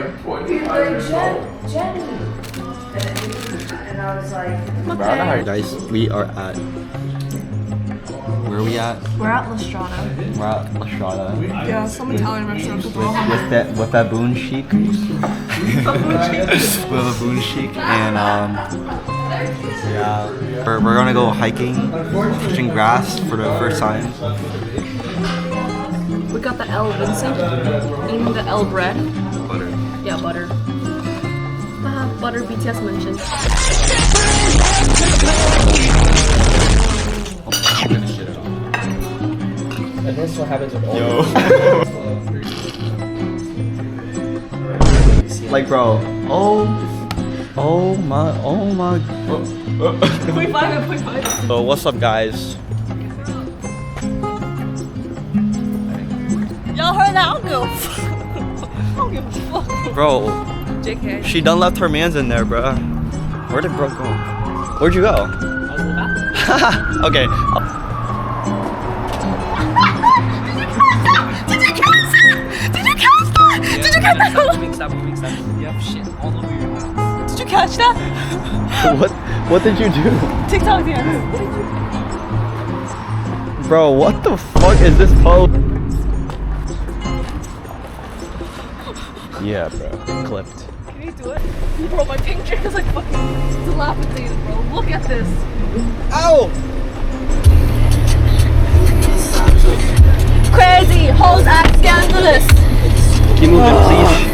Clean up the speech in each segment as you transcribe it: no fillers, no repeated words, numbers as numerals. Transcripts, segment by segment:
like 25 years old. Jenny. And I was like, Okay. Guys, we are at. Where are we at? We're at La Strada. We're at La Strada. Yeah, some Italian restaurant. With baboonCHKS. With baboonCHKS. And yeah, we're gonna go hiking, touching grass for the first time. We got the L Vincent, and the L bread. Butter. Yeah, butter. Butter BTS mentioned. And this is what happens with all Like, bro. Oh my. 0.5. So what's up, guys? Y'all heard that? I don't give a fuck. I don't give a fuck. Bro, JK. she done left her mans in there, bro. Where did bro go? Where'd you go? I was in the bathroom. Okay. Stop moving, stop moving, stop moving. You have shit all over your house. Did you catch that? What did you do? TikTok dance. Bro, what the fuck is this pose? Yeah, bro. Clipped. Can you do it? Bro, my pink chick is like fucking dilapidated, bro. Look at this. Ow! Crazy hoes act scandalous. Keep moving, please.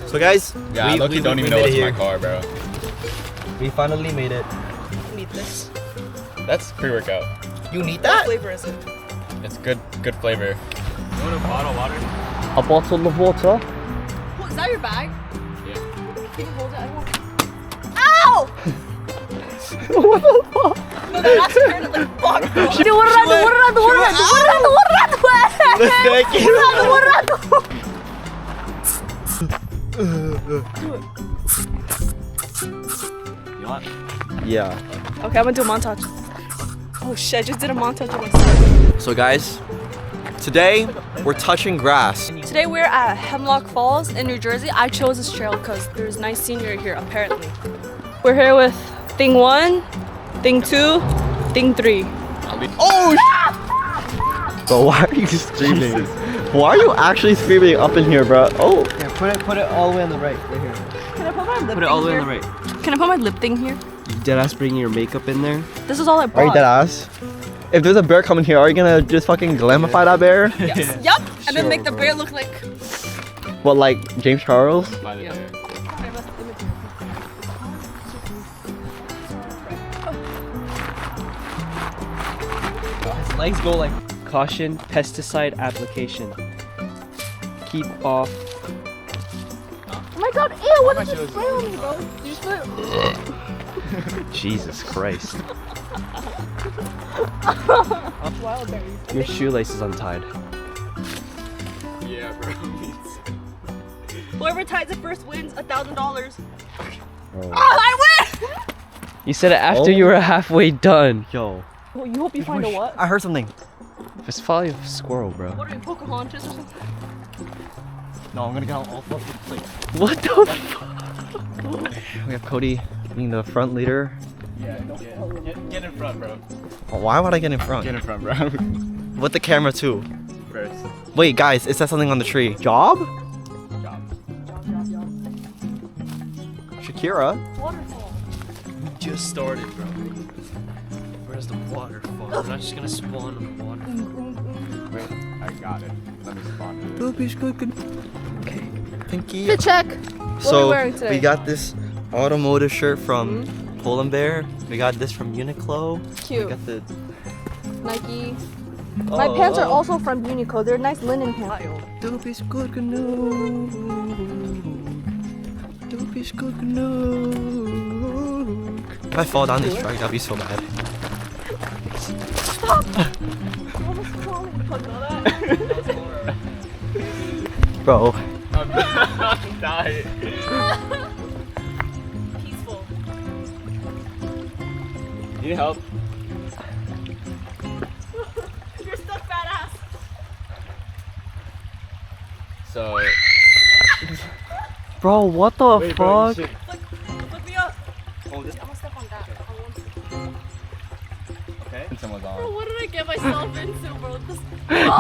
So guys, Yeah, we don't even know what's in my car, bro. We finally made it. I need this. That's pre-workout. You need What that? flavor is it? It's good flavor. You want a bottle of water? A bottle of water. What, is that your bag? Yeah. Can you hold it? I want. Ow! What the fuck? No, that's turn it like fuck. Yeah. Okay, I'm gonna do a montage. Oh shit, I just did a montage of myself. So guys, today we're touching grass. Today we're at Hemlock Falls in New Jersey. I chose this trail because there's nice scenery here, apparently. We're here with thing 1, thing 2, thing 3. Oh! Bro, why are you screaming? Why are you actually screaming up in here, bro? Oh! Yeah, put it all the way on the right, right here. Can I put my lip Put it all the way on the right. Can I put my lip thing here? You deadass bringing your makeup in there? This is all I Are you brought. dead ass? If there's a bear coming here, are you gonna just fucking glamify that bear? Yes. Yup. And then make the bear look like. What, like James Charles? By the Yeah. bear. His legs go like caution, pesticide application. Keep off. Oh my god, ew, what did you spray on me, bro? Did you spray? Jesus Christ. Wild berry. Your shoelace is untied. Yeah, bro. Whoever ties it first wins $1,000. Oh. I win! You said it after Oh. you were halfway done. Yo. Well, you hope you find a what? I heard something. It's probably a squirrel, bro. What are you, Pocahontas or something? No, I'm gonna get all fucked with the plate. What the fuck? We have Cody being the front leader. Yeah, get in front, bro. Why would I get in front? Get in front, bro. With the camera too. First. Wait, guys, it says something on the tree. Job? Job. Shakira? Waterfall. We just started, bro. Where's the waterfall? We're not just gonna spawn in the water. Wait, I got it. Let me spawn it. Okay. Thank you. Fit check. So are we wearing today? we got this automotive shirt from Pull & Bear. We got this from Uniqlo. Cute. We got the Nike. My pants are also from Uniqlo. They're nice linen pants. Dope is good If I fall down this track, that'd be so bad. Stop! I'm almost falling. Bro. I'm dying. Peaceful. You need help? You're stuck, fat ass. So. Bro, what the Wait, bro, fuck? you should- Look me up. Oh, this. I'm gonna step on that. Okay. And someone's Bro, on. what did I get myself into, bro? This...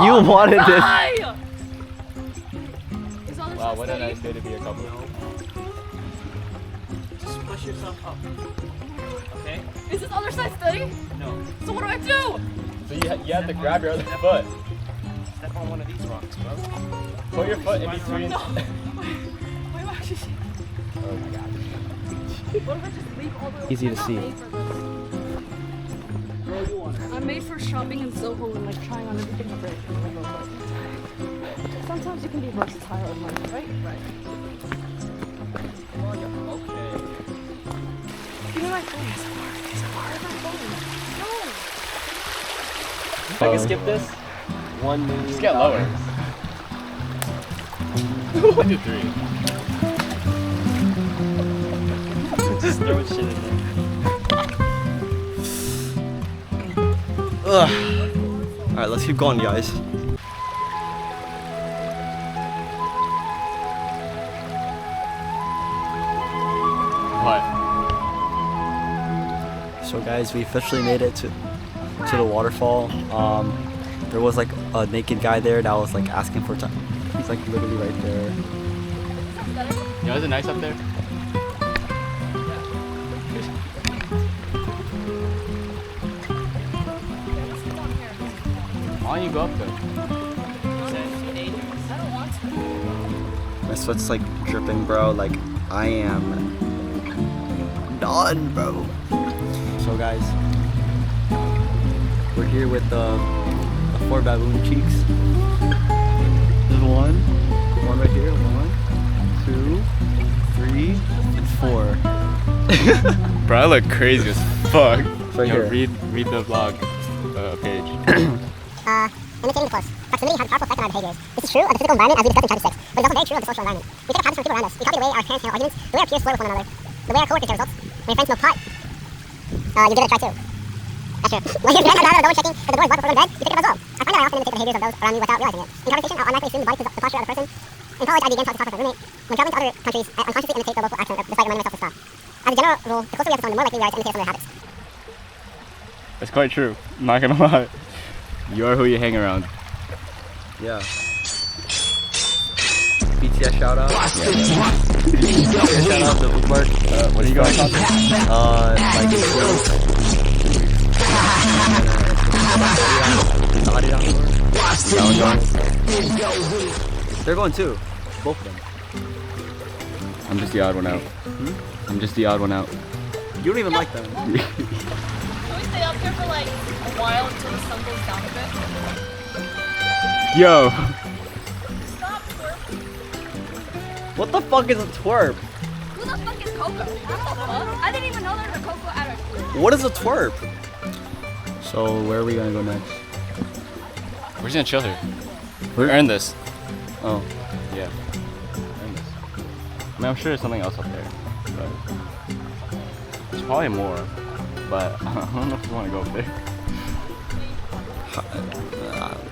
You wanted this. Die! Is other Wow, side what a steady? nice day to be a couple. Just push yourself up. Okay? Is this other side steady? No. So what do I do? So you have to grab your other foot. Step on one of these rocks, bro. Put your foot in between. No. Wait, actually. Oh my god. What if I just leave all the way? Easy to I'm not see. made for this. I'm made for shopping in Soho and like trying on everything for it. Sometimes you can be versatile in life, right? Right. Okay. Give me my phone. Where's my phone? I can skip this. 1 million. Just get lower. 1, 2, 3. Just throw shit in there. Ugh. Alright, let's keep going, guys. What? So guys, we officially made it to the waterfall. There was like a naked guy there that was like asking for time. He's like literally right there. Yo, is it nice up there? Why don't you go up there? My sweat's like dripping, bro. Like I am done, bro. So guys, we're here with the 4 baboon cheeks. There's one right here. 1, 2, 3, and 4. Bro, I look crazy as fuck. Right Yo, here. read the vlog page. Imitating the close. Proximity has a powerful effect on our behaviors. This is true of the physical environment as we discussed in chapter 6, but it's also very true of the social environment. We pick up habits from people around us. We copy the way our parents handle arguments, the way our peers flirt with one another, the way our coworkers get results. When your friends smoke pot, you give it a try too. That's true. When your friends are double checking because the door is locked before going to bed, you pick it up as well. I find that I often imitate the behaviors of those around me without realizing it. In conversation, I'll automatically assume the body, the posture of the person. In college, I began to talk with my roommate. When traveling to other countries, I unconsciously imitate the local accent despite reminding myself to stop. As a general rule, the closer we have to someone, the more likely we are to imitate some of their habits. It's quite true. I'm not gonna lie. You are who you hang around. Yeah. BTS shout out. Yeah. Shout out to Bookmark. What are you going to talk about? Like they're going too. Both of them. I'm just the odd one out. I'm just the odd one out. You don't even like them. Can we stay up here for like a while until the sun goes down a bit? Yo. Stop twerping. What the fuck is a twerp? Who the fuck is Coco? What the fuck? I didn't even know there was a Coco at our school. What is a twerp? So where are we gonna go next? We're just gonna chill here. We earned this. Oh. Yeah. Earned this. I mean, I'm sure there's something else up there. But there's probably more. But I don't know if we want to go up there.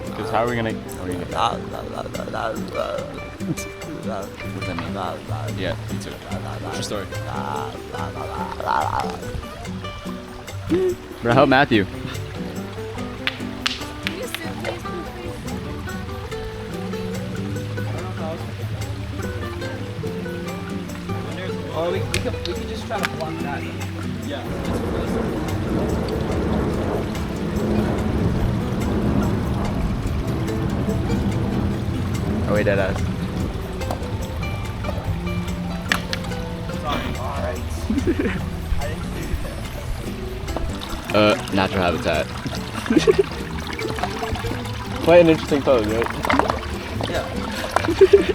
Because how are we gonna... What does that mean? Yeah, me too. What's your story? Bro, help Matthew. Can you sit please? Oh, we can just try to block that. Yeah. Oh wait, deadass. Natural habitat. Quite an interesting pose, right? Yeah.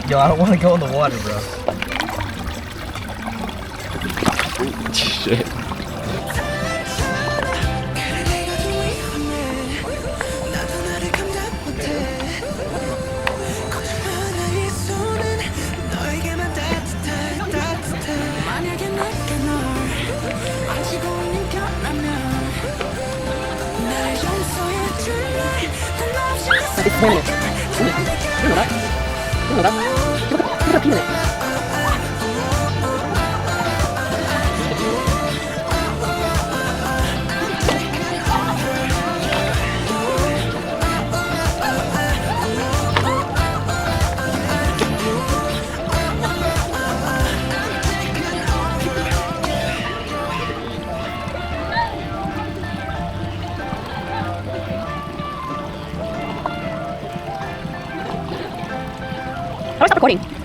Yo, I don't want to go in the water, bro. shit. How do I stop recording?